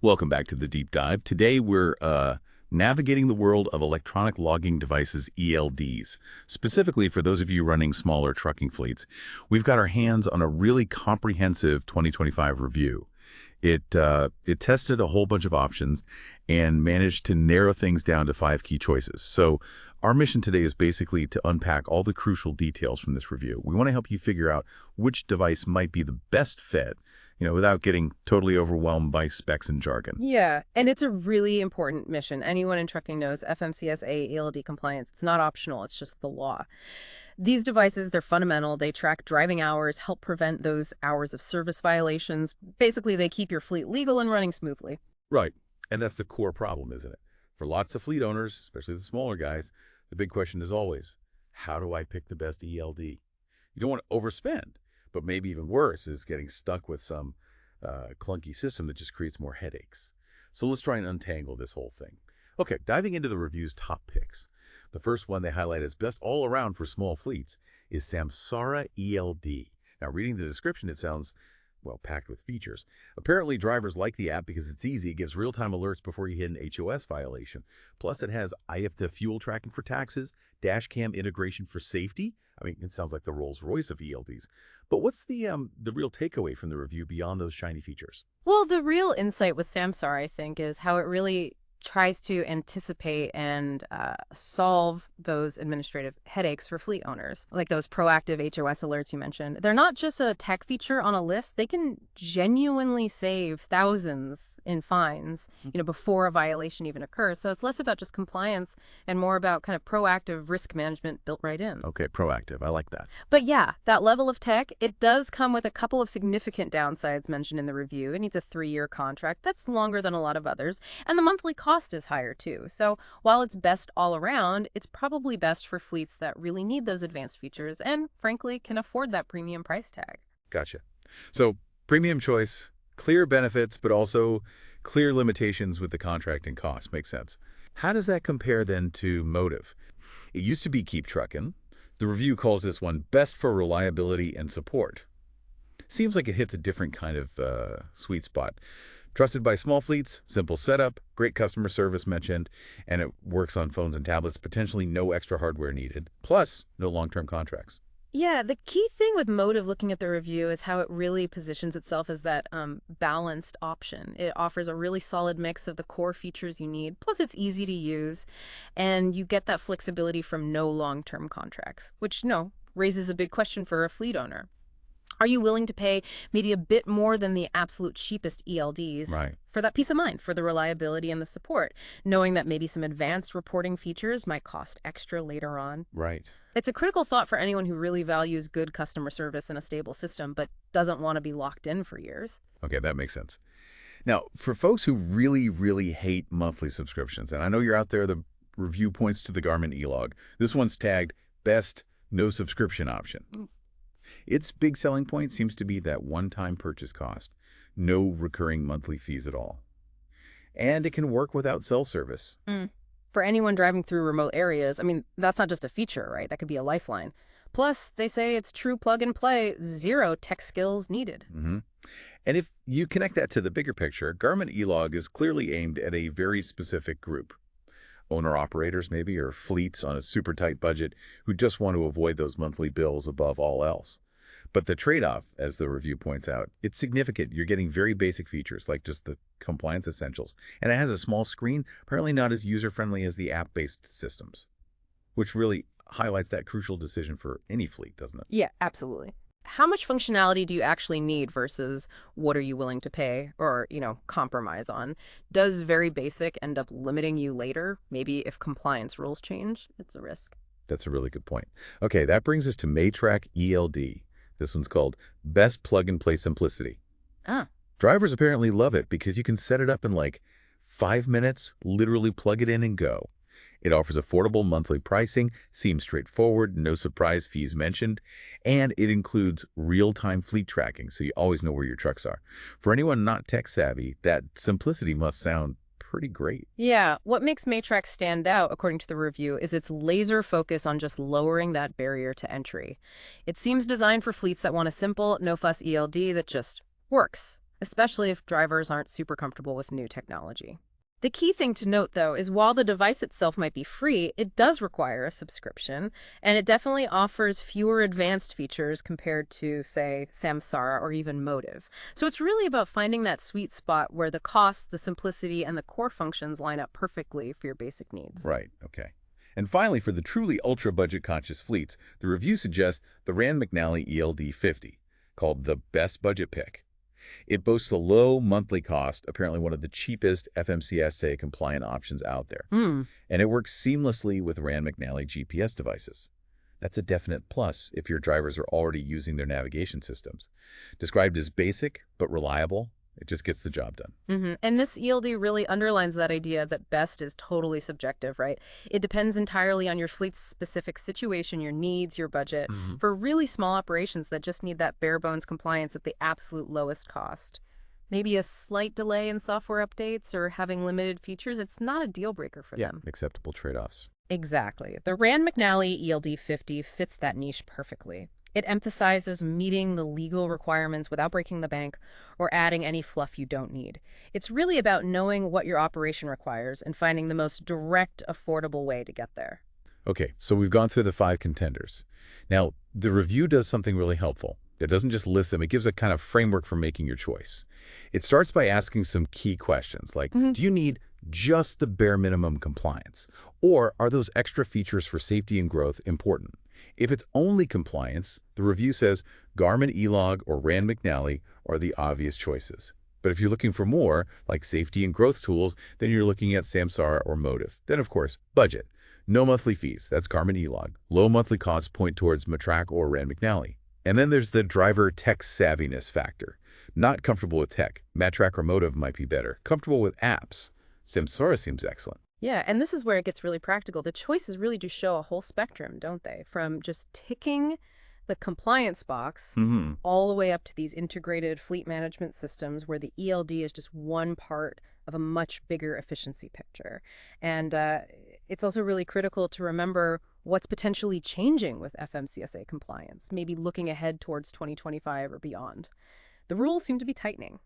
Welcome back to the deep dive. Today we're navigating the world of electronic logging devices, ELDs. Specifically for those of you running smaller trucking fleets, we've got our hands on a really comprehensive 2025 review. It tested a whole bunch of options and managed to narrow things down to 5 key choices. So our mission today is basically to unpack all the crucial details from this review. We want to help you figure out which device might be the best fit, without getting totally overwhelmed by specs and jargon. Yeah, and it's a really important mission. Anyone in trucking knows FMCSA ELD compliance. It's not optional, it's just the law. These devices, they're fundamental. They track driving hours, help prevent those hours of service violations. Basically, they keep your fleet legal and running smoothly. Right. And that's the core problem, isn't it? For lots of fleet owners, especially the smaller guys, the big question is always, how do I pick the best ELD? You don't want to overspend, but maybe even worse is getting stuck with some clunky system that just creates more headaches. So let's try and untangle this whole thing. Okay, diving into the review's top picks. The first one they highlight as best all around for small fleets is Samsara ELD. Now, reading the description, it sounds, well, packed with features. Apparently, drivers like the app because it's easy. It gives real-time alerts before you hit an HOS violation. Plus, it has IFTA fuel tracking for taxes, dash cam integration for safety. I mean, it sounds like the Rolls-Royce of ELDs. But what's the real takeaway from the review beyond those shiny features? Well, the real insight with Samsara, I think, is how it really tries to anticipate and solve those administrative headaches for fleet owners, like those proactive HOS alerts you mentioned. They're not just a tech feature on a list. They can genuinely save thousands in fines, before a violation even occurs. So it's less about just compliance and more about kind of proactive risk management built right in. Okay, proactive. I like that. But yeah, that level of tech, it does come with a couple of significant downsides mentioned in the review. It needs a 3-year contract. That's longer than a lot of others. And the monthly cost is higher too. So while it's best all around, it's probably best for fleets that really need those advanced features and, frankly, can afford that premium price tag. Gotcha. So premium choice, clear benefits, but also clear limitations with the contract and cost. Makes sense. How does that compare then to Motive? It used to be Keep Truckin'. The review calls this one best for reliability and support. Seems like it hits a different kind of sweet spot. Trusted by small fleets, simple setup, great customer service mentioned, and it works on phones and tablets, potentially no extra hardware needed, plus no long-term contracts. Yeah, the key thing with Motive looking at the review is how it really positions itself as that balanced option. It offers a really solid mix of the core features you need, plus it's easy to use, and you get that flexibility from no long-term contracts, which, raises a big question for a fleet owner. Are you willing to pay maybe a bit more than the absolute cheapest ELDs for that peace of mind, for the reliability and the support, knowing that maybe some advanced reporting features might cost extra later on? Right. It's a critical thought for anyone who really values good customer service and a stable system, but doesn't want to be locked in for years. Okay, that makes sense. Now, for folks who really, really hate monthly subscriptions, and I know you're out there, the review points to the Garmin E-Log. This one's tagged Best No Subscription Option. Its big selling point seems to be that one-time purchase cost, no recurring monthly fees at all. And it can work without cell service. For anyone driving through remote areas, I mean, that's not just a feature, right? That could be a lifeline. Plus, they say it's true plug and play, 0 tech skills needed. And if you connect that to the bigger picture, Garmin E-Log is clearly aimed at a very specific group. Owner-operators, maybe, or fleets on a super tight budget who just want to avoid those monthly bills above all else. But the trade-off, as the review points out, it's significant. You're getting very basic features, like just the compliance essentials. And it has a small screen, apparently not as user-friendly as the app-based systems, which really highlights that crucial decision for any fleet, doesn't it? Yeah, absolutely. How much functionality do you actually need versus what are you willing to pay or, compromise on? Does very basic end up limiting you later? Maybe if compliance rules change, it's a risk. That's a really good point. Okay, that brings us to Maytrack ELD. This one's called Best Plug-and-Play Simplicity. Drivers apparently love it because you can set it up in like 5 minutes, literally plug it in and go. It offers affordable monthly pricing, seems straightforward, no surprise fees mentioned, and it includes real-time fleet tracking, so you always know where your trucks are. For anyone not tech-savvy, that simplicity must sound pretty great. Yeah, what makes Matrax stand out, according to the review, is its laser focus on just lowering that barrier to entry. It seems designed for fleets that want a simple, no-fuss ELD that just works. especially if drivers aren't super comfortable with new technology. The key thing to note, though, is while the device itself might be free, it does require a subscription, and it definitely offers fewer advanced features compared to, say, Samsara or even Motive. So it's really about finding that sweet spot where the cost, the simplicity, and the core functions line up perfectly for your basic needs. Right, okay. And finally, for the truly ultra-budget conscious fleets, the review suggests the Rand McNally ELD 50, called the best budget pick. It boasts a low monthly cost, apparently one of the cheapest FMCSA compliant options out there. Hmm. And it works seamlessly with Rand McNally GPS devices. That's a definite plus if your drivers are already using their navigation systems. Described as basic but reliable, it just gets the job done. And this ELD really underlines that idea that best is totally subjective, right? It depends entirely on your fleet's specific situation, your needs, your budget. For really small operations that just need that bare bones compliance at the absolute lowest cost, maybe a slight delay in software updates or having limited features, it's not a deal breaker for them. Acceptable trade-offs. Exactly. The Rand McNally ELD 50 fits that niche perfectly. It emphasizes meeting the legal requirements without breaking the bank or adding any fluff you don't need. It's really about knowing what your operation requires and finding the most direct, affordable way to get there. Okay, so we've gone through the 5 contenders. Now, the review does something really helpful. It doesn't just list them, it gives a kind of framework for making your choice. It starts by asking some key questions like, do you need just the bare minimum compliance? Or are those extra features for safety and growth important? If it's only compliance, the review says Garmin E-Log or Rand McNally are the obvious choices. But if you're looking for more, like safety and growth tools, then you're looking at Samsara or Motive. Then, of course, budget. No monthly fees. That's Garmin E-Log. Low monthly costs point towards Matrac or Rand McNally. And then there's the driver tech savviness factor. Not comfortable with tech. Matrac or Motive might be better. Comfortable with apps. Samsara seems excellent. Yeah, and this is where it gets really practical. The choices really do show a whole spectrum, don't they? From just ticking the compliance box all the way up to these integrated fleet management systems where the ELD is just one part of a much bigger efficiency picture. And it's also really critical to remember what's potentially changing with FMCSA compliance, maybe looking ahead towards 2025 or beyond. The rules seem to be tightening.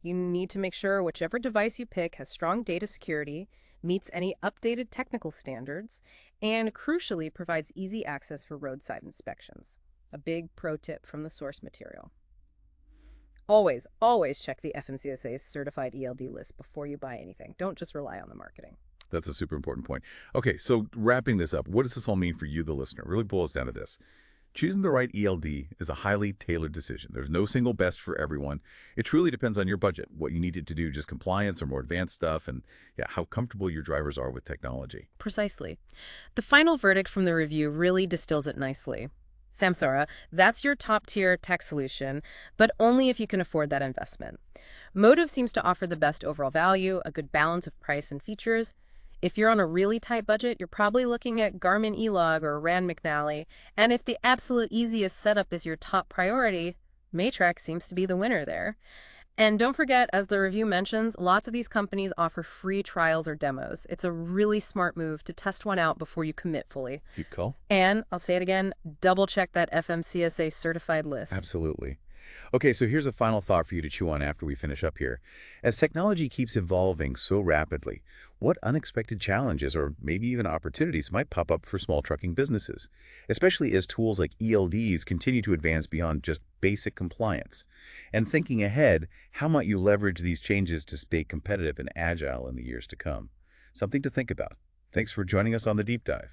You need to make sure whichever device you pick has strong data security, meets any updated technical standards, and crucially provides easy access for roadside inspections. A big pro tip from the source material. Always, always check the FMCSA's certified ELD list before you buy anything. Don't just rely on the marketing. That's a super important point. Okay, so wrapping this up, what does this all mean for you, the listener? It really boils down to this. Choosing the right ELD is a highly tailored decision. There's no single best for everyone. It truly depends on your budget, what you needed to do, just compliance or more advanced stuff, and how comfortable your drivers are with technology. Precisely. The final verdict from the review really distills it nicely. Samsara, that's your top-tier tech solution, but only if you can afford that investment. Motive seems to offer the best overall value, a good balance of price and features. If you're on a really tight budget, you're probably looking at Garmin E-Log or Rand McNally, and if the absolute easiest setup is your top priority, Matrac seems to be the winner there. And don't forget, as the review mentions, lots of these companies offer free trials or demos. It's a really smart move to test one out before you commit fully. Good call. And, I'll say it again, double check that FMCSA certified list. Absolutely. Okay, so here's a final thought for you to chew on after we finish up here. As technology keeps evolving so rapidly, what unexpected challenges or maybe even opportunities might pop up for small trucking businesses, especially as tools like ELDs continue to advance beyond just basic compliance? And thinking ahead, how might you leverage these changes to stay competitive and agile in the years to come? Something to think about. Thanks for joining us on the Deep Dive.